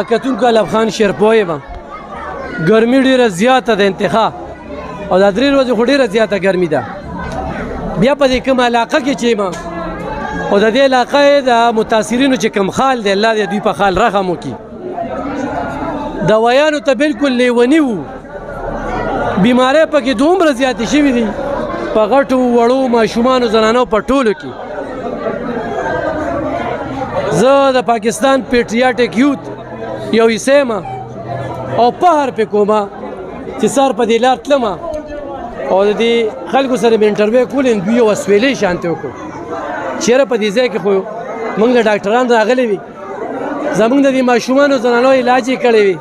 کتونکو علب خان شیرپوی یم ګرمي ډېره زیاته ده انتخاب او دا 3 ورځې خو ډېره زیاته ګرمي ده بیا په دې کومه علاقه کې چې یم او د دې علاقه د متاثرینو چې کوم خال دی الله دې دوی په خال رحم وکړي دوایانو ته بالکل لیوني وو بیماری پکې دومره زیاتې شوي دي په غټو وړو ماشومانو زنانو په ټولو کې زه د پاکستان پیټریاټک یوت یو حصه یم او فخر پې کومه چې سر په دې لار تلمه او د دې خلکو سره مې انټرویو کولې دوی یو اسویلې شانتې وکړو چېرې په دې ځای کې خو موږ د ډاکټران راغلي وي زموږ د دې ماشومانو زنانو علاج یې کړی وي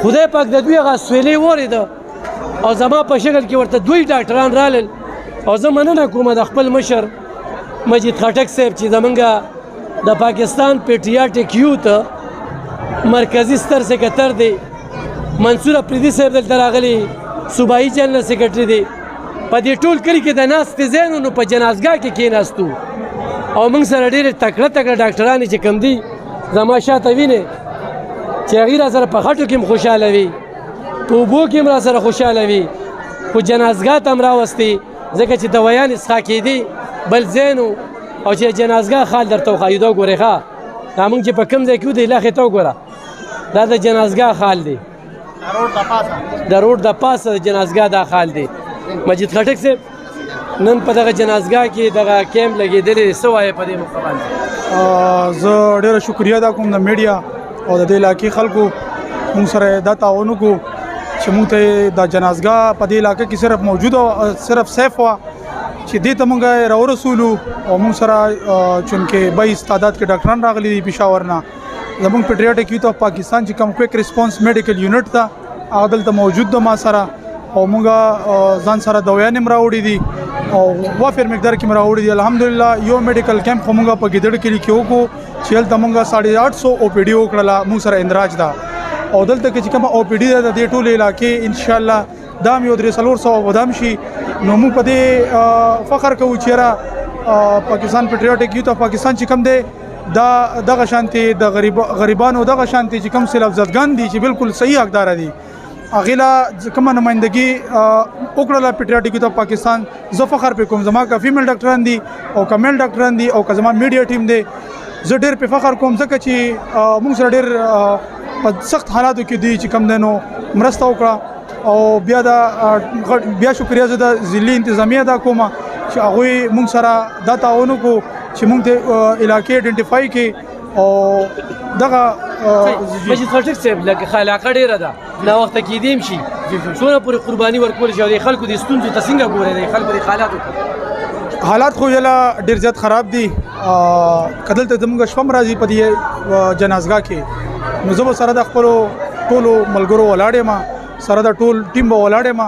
خدای پاک د دوی هغه اسویلې واورېده او زما په شکل کې ورته دوی ډاکټران رالل او زه مننه کوم د خپل مشر مجید خټک صاحب چې زمونږ د پاکستان پیټریاټک یوت مرکزی ستر سکرټر دی منصور اپریدي صاحب دلته راغلی صوبایي جنرال سکرټري دی په دې ټول کلي کې د ناستې ځای نو په جنازګاه کې کېناستو او موږ سره ډېرې تکړه تکړه ډاکټران چې کوم دي زما شاته وینې چې هغوی را سره په خټو کې هم خوشحاله وي په اوبو کې هم را سره خوشحاله وي خو جنازګاه ته هم راوستې ځکه چې دوایانې څښا کېدې بل ځای نو او چې جنازګاه خال درته وښایو دا ګورې ښه دا موږ چې په کوم ځای کې وو د لښې ته وګوره دا د جنازګاه خال دی د روډ د پاسه د جنازګاه دا خال دی مجید خټک صاحب نن په دغه جنازګاه کې دغه کیمپ لګېدلی دی څه وایې په دې موقع باندې زه ډېره شکریه ادا کوم د میډیا او د دې علاقې خلکو موږ سره دا تعاون وکړو چې موږ ته دا جنازګاه په دې علاقه کې صرف موجود او صرف سیف وه چې دې ته موږ راورسولو او موږ سره چونکې 22 تعداد کې ډاکټران راغلي دي پېښور نه زموږ پیټریاټک یوت اف پاکستان چې کوم کویک ریسپانس میډیکل یونټ ده هغه دلته موجود ده ما سره او موږ ځان سره دوایانې هم راوړي دي او وافر مقدار کې هم راوړي دي الحمدلله یو میډیکل کیمپ خو موږ په ګیدړ کلي کې وکړو چې هلته موږ 850 او پی ډي وکړله موږ سره اندراج ده او دلته کې چې کومه او پی ډي ده د دې ټولې علاقې انشاءالله دا هم یو 300 ودام شي نو موږ په دې فخر کوو چې پاکستان پیټریاټک یوت اف پاکستان چې کوم دی دا دغه شانتي د غریبانو دغه شانتي چې کوم سیل افزادګان دي چې بالکل صحیح حقدار دي هغې له کومه نمایندګي وکړله پیټریاټک یوت اف پاکستان زه فخر پې کوم زما که فیمیل ډاکټران دي او که میل ډاکټران دي او که زما میډیا ټیم دی زه ډېر پې فخر کوم ځکه چې موږ سره ډېر په سخت حالاتو کې دي چې کوم دی نو مرسته وکړه او بیا شکریه زه د ضلعي انتظامیه ادا کوم چې هغوی موږ سره دا تعاون وکړو چې موږ ته علاقې آیډنټیفای کړي او دغه مجید خټک صاحب لکه علاقه ډېره ده ناوخته کېدی هم شي څونه پورې قرباني ورکولی شي او د خلکو د ستونزو ته څنګه ګورئ د خلکو د حالاتو ته حالات خو یله ډېر زیات خراب دي که دلته زموږ شپه هم راځي په دې جنازګاه کې نو زه به سره د خپلو ټولو ملګرو ولاړ یم سره د ټول ټیم به ولاړ یم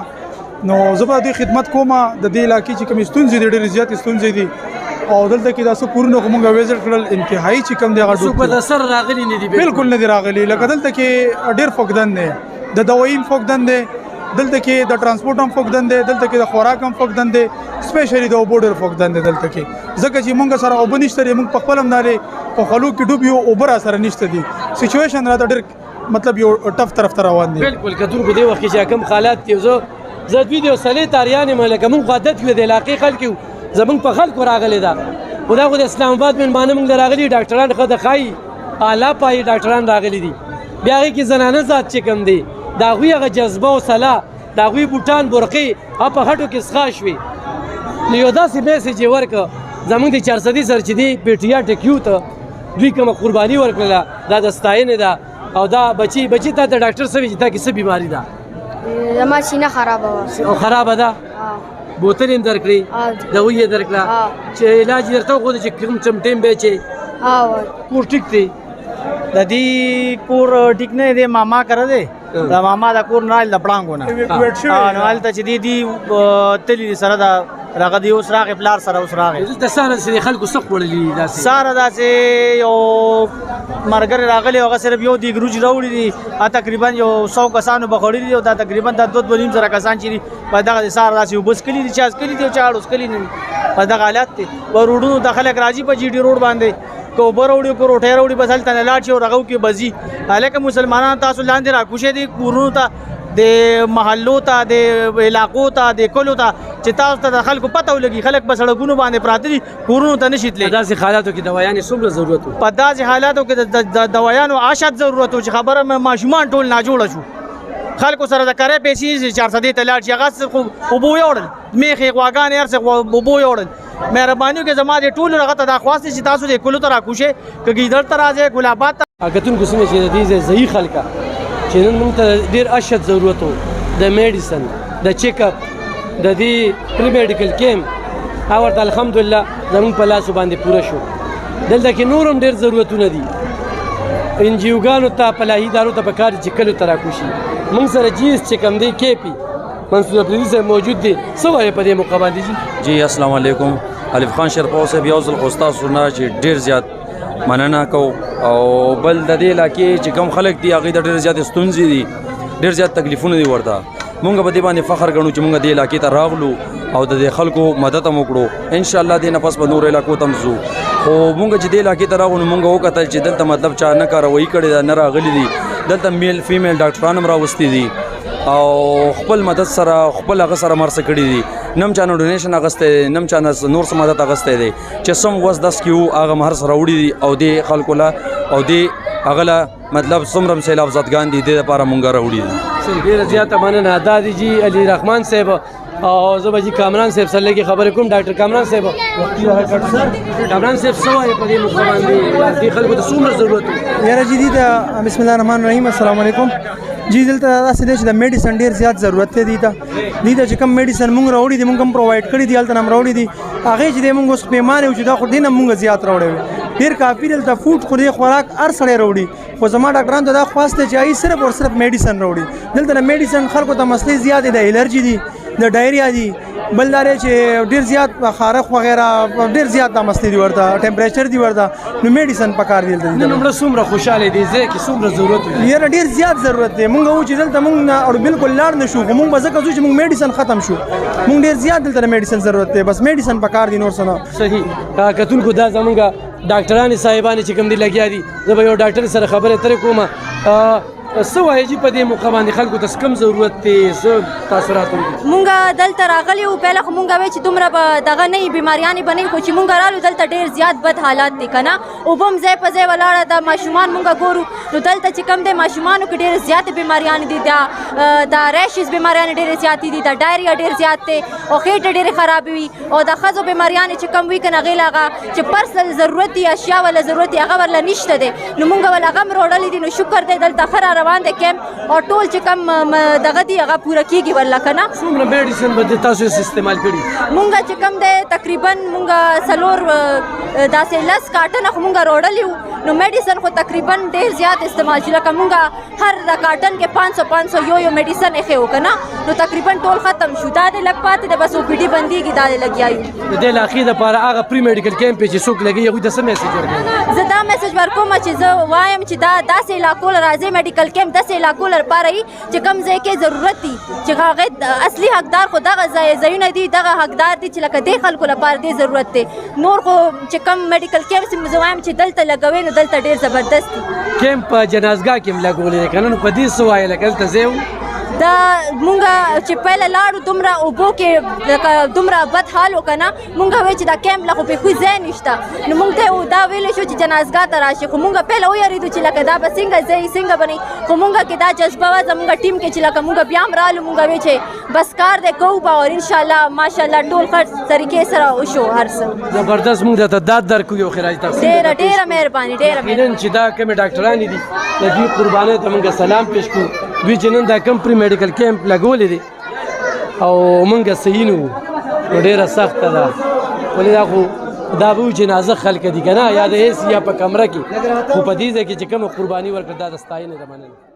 نو زه به دې خدمت کوم د دې علاقې چې کومې ستونزې دي ډېرې زیاتې ستونزې دي او دلته کې دا څه کورونه خو موږ ویزټ کړل انتهایي چې کوم دی هغه څوک به د سر راغلي نه دي بالکل نه دي راغلي لکه دلته کې ډېر فقدان دی د دوایي هم فقدان دی دلته کې د ترانسپورټ هم فقدان دی دلته کې د خوراک هم فقدان دی سپیشلی د اوبو ډېر فقدان دی دلته کې ځکه چې موږ سره اوبه نشته دی موږ په خپل هم نالې په خولو کې ډوب یو اوبه را سره نشته دي سچویشن راته ډېر مطلب یو ټف طرف ته روان دی بالکل کتونکو دې وخت کې چې کوم حالات دي زه دوی د صالح تاریان یم لکه موږ عادت یو د علاقې خلک یو زموږ په خلکو راغلی ده خو دا خو د اسلام آباد مېلمانه موږ له راغلي ډاکټران ښه د ښایي اعلی پایې ډاکټران راغلي دي بیا هغې کې زنانه ذات چې کوم دی د هغوی هغه جذبه او صلاح د هغوی بوټان برقې هغه په خټو کې څښا شوې نو یو داسې میسیج یې ورکړه زموږ د چارسدي سر چې دی پیټریاټک یوت دوی کومه قرباني ورکړله دا د ستاینې ده او دا بچي تا ته ډاکټر څه وایي چې تا کې څه بیماري ده زما سینه خرابه وه او خرابه ده بوتل یې درکړې دوی یې درکړه چې علاج یې درته وښوده چې کوم چمټې هم بیچې کور ټیک دی د دې کور ټیک نه دی ماما کړه دی د ماما د کور نه د پړانګو نه نو هلته چې دی تلي سره د راغه دی اوس راغې پلار سره اوس راغې دلته ساره چې خلکو څه خوړلي داسې ساره داسې یو مرګرې راغلی هغه صرف یو دیګ روج راوړي دي تقریبا یو 100 کسانو به خوړلي دي او دا تقریبا د 2.5 زره کسان چې دي په دغه ساره داسې اوبه څکلي دي چا څکلي دي او چا اړو څکلي نه دي په دغه حالت دی په روډونو د خلک راځي په جي ډي روډ باندې که اوبه راوړي که روټۍ راوړي بس هلته نه لاړ شي او هغه وکړي بس ځي هلکه مسلمانان تاسو لاندې راکوشئ دي کورونو ته د محلو ته د علاقو ته د کلو ته چې تاسو ته د خلکو پته ولګي خلک په سړکونو باندې پراته دي کورونو ته نشي تللی په داسې حالاتو کې دوايانې څومره ضرورت و په داسې حالاتو کې د دوايانو اشد ضرورت و چې خبره ماشومان ټول ناجوړه شو خلکو سره د کرې پیسې 400 ته لاړ شي هغه اوبه یوړل میخې غواګانې هر څه اوبه یوړل مهرباني وکړئ زما د ټولو هغه ته دا خواست چې تاسو د کلو ته راکوشئ که ګیدړ ته راځئ ګلاباد ته کتونکو سیمې چې د دې ځایي خلکه چې نن موږ ته ډېر اشد ضرورت و د میډیسن د چیک اپ د دې پری میډیکل کیمپ هغه ورته الحمدلله زموږ په لاسو باندې پوره شو دلته کې نور هم ډېر ضرورتونه دي انجیوګانو ته فلاحي ادارو ته پکار چې کلو ته راکوشي موږ سره جیس چې کوم دی کیپي منصور افریدي صاحب موجود دی څه وایي په دې موقع باندې جی السلام علیکم الف خان شرپاو صاحب یو ځل خو ستاسو نه چې ډېر زیات مننه کوو او بل د دې علاقې چې کوم خلک دي هغوی ته ډېر زیاتې ستونزې دي ډېر زیات تکلیفونه دي ورته مونږ په دې باندې فخر ګڼو چې مونږ دې علاقې ته راغلو او د دې خلکو مدد هم وکړو انشاءالله دې نه پس به نورو علاقو ته هم ځو خو مونږ چې دې علاقې ته راغلو مونږ وکتل چې دلته مطلب چا نه کاروایي کړې ده نه راغلي دي دلته میل فیمیل ډاکټران هم راوستي دي او خپل مدد سره خپل هغه سره مرسته کړي دي نم چا نه ډونیشن اغستی دی نم چا نه نور څه مدد اغستی دی چې سم وس دس کې وو هغه مهر سره وړي دي او دې خلکو له او دې هغه له مطلب څومره هم سیلاب زدګان دي دې دپاره مونږ راوړي دي ډېره زیاته مننه دا دی جی علي رحمان صاحب او زه به جي کامران صاحب سره لږې خبرې کوم ډاکټر کامران صاحب کامران صاحب څه وایي په دې موقع باندې دې خلکو ته څومره ضرورت و یاره جی دي ته بسم الله الرحمن الرحیم السلام علیکم جی دلته داسې دی چې د میډیسن ډېر زیات ضرورت دی دي ته چې کوم میډیسن مونږ راوړي دي مونږ هم پرووایډ کړي دي هلته نه هم راوړي دي هغې چې دی مونږ اوس پیمانې یو چې دا خو دې نه مونږ زیات راوړی ډېر کافي دلته فوډ خو دې خوراک هر سړی راوړي خو زما ډاکټرانو ته دا خواست دی چې هغوی صرف او صرف میډیسن راوړي دلته د میډیسن خلکو ته مسلې زیات دي د الرجي دي د ډایریا دي بل دا دی چې ډېر زیات خارق وغیره ډېر زیات دا مسلې دي ورته ټمپریچر دي ورته نو میډیسن پکار دی دلته نن همړه څومره خوشحاله دي ځای کې څومره ضرورت و یاره ډېر زیات ضرورت دی مونږ وو چې دلته مونږ نه او بالکل لاړ نه شو خو مونږ به ځکه ځو چې مونږ میډیسن ختم شو مونږ ډېر زیات دلته د میډیسن ضرورت دی بس میډیسن پکار دی نور څه نه صحیح کتونکو دا زمونږ ډاکټرانې صاحبانې چې کوم دي لګیا دي زه به یو ډاکټر سره خبرې اترې کوم څه وایي چې په دې موقع باندې خلکو ته څه کم ضرورت دی څه تاثرات وکړي مونږ دلته راغلي وو پهله خو مونږ وایي چې دومره به دغه نه وي بیماریانې به نه وي خو چې مونږ رالو دلته ډېر زیات بد حالات دي که نه اوبه هم ځای په ځای ولاړه ده ماشومان مونږ ګورو نو دلته چې کم دی ماشومانو کې ډېرې زیاتې بیماریانې دي دا ریشز بیماریانې ډېرې زیاتې دي دا ډایریا ډېر زیات دی او خېټې ډېرې خرابې وي او د ښځو بیماریانې چې کم وي که نه هغې له هغه چې پرسنل ضرورت دي اشیا ولا ضرورت دي هغه ورله نشته دی نو مونږ ول هغه هم راوړلي دي نو شکر دی دلته ښه را روان دی کیمپ او ټول چې کم دغه دي هغه پوره کېږي ورله که نه څومره میډیسن به تاسو استعمال کړي مونږ چې کم دی تقریبا مونږ څلور داسې 10 کارټنه خو مونږ راوړلي وو نو میډیسن خو تقریبا ډېر زیات استعمال شي لکه مونږ هر د کارټن کې 500 یو میډیسن ایښی وو که نه نو تقریبا ټول ختم شو دا دی لږ پاتې دی بس او پي ډي بندېږي دا دی لګیا یو د دې علاقې دپاره هغه پري میډیکل کیمپ چې څوک لګي هغوی ته څه میسج ورکوي زه دا میسج ورکوم چې زه وایم چې دا داسې علاقو له راځئ میډیکل کیمپ داسې علاقو لپاره وي چې کوم ځای کې ضرورت دي چې هغې اصلي حقدار خو دغه ځایونه دي دغه حقدار دي چې لکه دې خلکو لپاره دې ضرورت دی نور خو چې کم میډیکل کیمپ زه وایم چې دلته لګوئ نو دلته ډېر زبردست دي کیمپ په جنازګاه کې هم لګولی دی که نه نو په دې څه وایي لکه دلته ځای و دا مونږ چې پهله لاړو دومره اوبو کې دومره بد حال و که نه مونږ وایي چې دا کیمپ له خو بېخي ځای نشته نو مونږ ته دا ویلی شو چې جنازګاه ته راشي خو مونږ پهله ویرېدو چې لکه دا به څنګه ځای څنګه به نه خو مونږ کې دا جذبه وه زمونږ ټیم کې چې لکه مونږ بیا هم رالو مونږ وایي چې بس کار دی کوو به او انشاءالله ماشاءالله ټول ښه طریقې سره وشو هر څه زبردست مونږ درته داد درکوو یو خراج تقسیم ډېره مهرباني ډېره یقینا چې دا کومې ډاکټرانې دي د دوی قربانۍ ته مونږ سلام پیش کړو دوی چې نن دا کوم پري میډیکل کیمپ لګولی دی او مونږ صحیح نه وو نو ډېره سخته ده ولې دا خو دا به وي چې نازک خلک دي که نه یا د هیڅ یا په کمره کې خو په دې ځای کې چې کومه قرباني ورکړه دا د ستاینې ده مننه